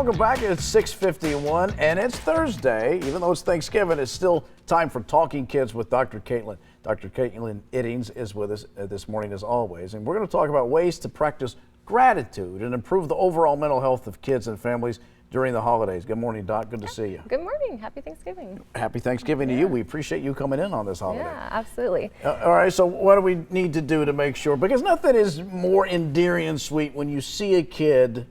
welcome back. It's 6:51 and it's Thursday. Even though it's Thanksgiving, it's still time for Talking Kids with Dr. Caitlynn. Dr. Caitlynn Iddings is with us this morning as always, and we're going to talk about ways to practice gratitude and improve the overall mental health of kids and families during the holidays. Good morning, Doc. Good to see you. Good morning. Happy Thanksgiving. Happy Thanksgiving to you. We appreciate you coming in on this holiday. Yeah, absolutely. All right, so what do we need to do to make sure? Because nothing is more endearing and sweet when you see a kid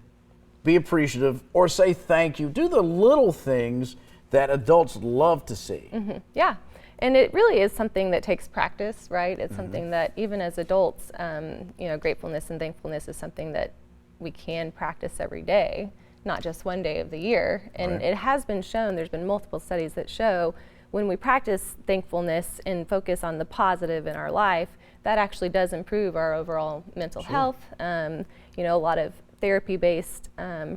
be appreciative or say thank you. Do the little things that adults love to see. Mm-hmm. Yeah, and it really is something that takes practice, right? It's something that even as adults, gratefulness and thankfulness is something that we can practice every day, not just one day of the year. And it has been shown, there's been multiple studies that show when we practice thankfulness and focus on the positive in our life, that actually does improve our overall mental health. A lot of therapy-based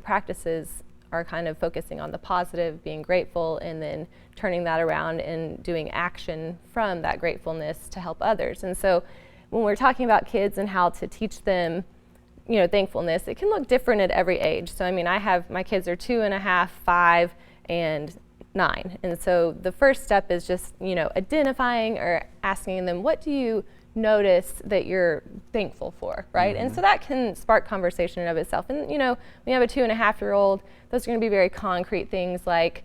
practices are kind of focusing on the positive, being grateful, and then turning that around and doing action from that gratefulness to help others. And so when we're talking about kids and how to teach them thankfulness, it can look different at every age. So, my kids are 2.5, 5, and 9. And so the first step is just, identifying or asking them, what do you notice that you're thankful for, right? And so that can spark conversation in of itself. And, when you have a 2.5-year-old, those are going to be very concrete things like,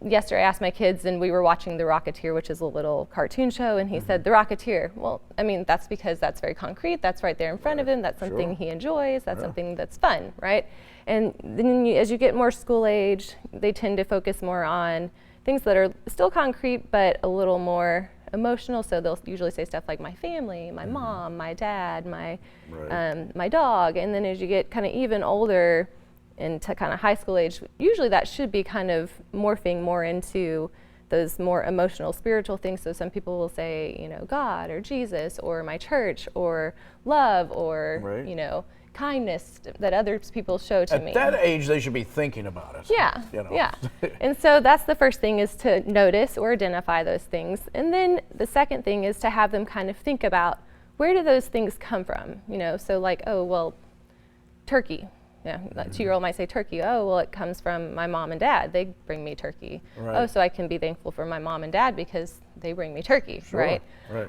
yesterday I asked my kids, and we were watching The Rocketeer, which is a little cartoon show, and he said, The Rocketeer. Well, that's because that's very concrete. That's right there in front of him. That's something he enjoys. That's something that's fun, right? And then as you get more school age, they tend to focus more on things that are still concrete, but a little more emotional. So they'll usually say stuff like my family, my mom, my dad, my dog. And then as you get kind of even older, into kind of high school age, usually that should be kind of morphing more into those more emotional, spiritual things. So some people will say, God or Jesus or my church or love or, kindness that other people show to me. At that age, they should be thinking about it. Yeah, yeah. And so that's the first thing, is to notice or identify those things. And then the second thing is to have them kind of think about, where do those things come from? So like, oh, well, turkey. Yeah, that 2-year-old might say turkey. Oh, well, it comes from my mom and dad. They bring me turkey. Right. Oh, so I can be thankful for my mom and dad because they bring me turkey, right?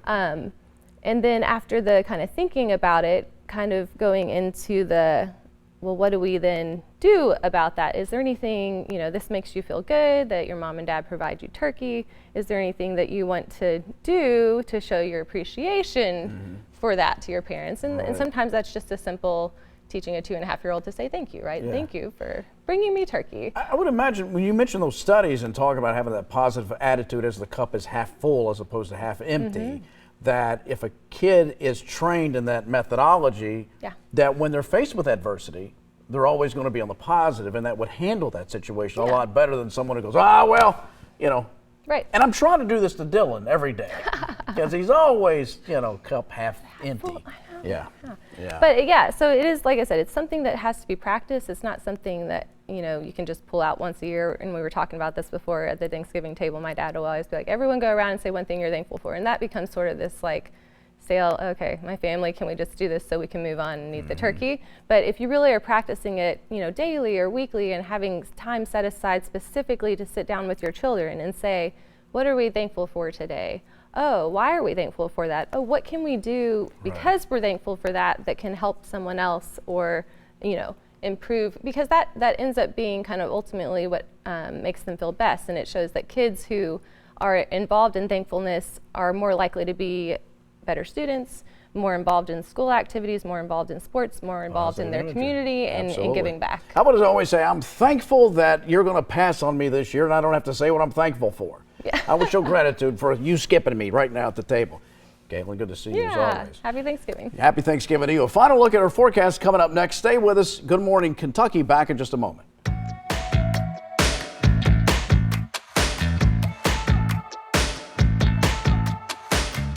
And then after the kind of thinking about it, kind of going into the, well, what do we then do about that? Is there anything, this makes you feel good that your mom and dad provide you turkey? Is there anything that you want to do to show your appreciation for that to your parents? And sometimes that's just a simple teaching a 2.5-year-old to say thank you, right? Yeah. Thank you for bringing me turkey. I would imagine when you mention those studies and talk about having that positive attitude as the cup is half full as opposed to half empty, that if a kid is trained in that methodology, that when they're faced with adversity, they're always going to be on the positive, and that would handle that situation a lot better than someone who goes, Right. And I'm trying to do this to Dylan every day because he's always, cup half empty. Yeah. But so it is, like I said, it's something that has to be practiced. It's not something that, you can just pull out once a year. And we were talking about this before at the Thanksgiving table. My dad will always be like, everyone go around and say one thing you're thankful for. And that becomes sort of this okay, my family, can we just do this so we can move on and eat the turkey? But if you really are practicing it, daily or weekly and having time set aside specifically to sit down with your children and say, what are we thankful for today? Oh, why are we thankful for that? Oh, what can we do because we're thankful for that can help someone else or, improve? Because that ends up being kind of ultimately what makes them feel best. And it shows that kids who are involved in thankfulness are more likely to be better students, more involved in school activities, more involved in sports, more involved in their community and giving back. How about, as I always say, I'm thankful that you're going to pass on me this year and I don't have to say what I'm thankful for. Yeah. I would show gratitude for you skipping me right now at the table. Caitlynn, good to see you as always. Happy Thanksgiving. Happy Thanksgiving to you. A final look at our forecast coming up next. Stay with us. Good Morning Kentucky back in just a moment.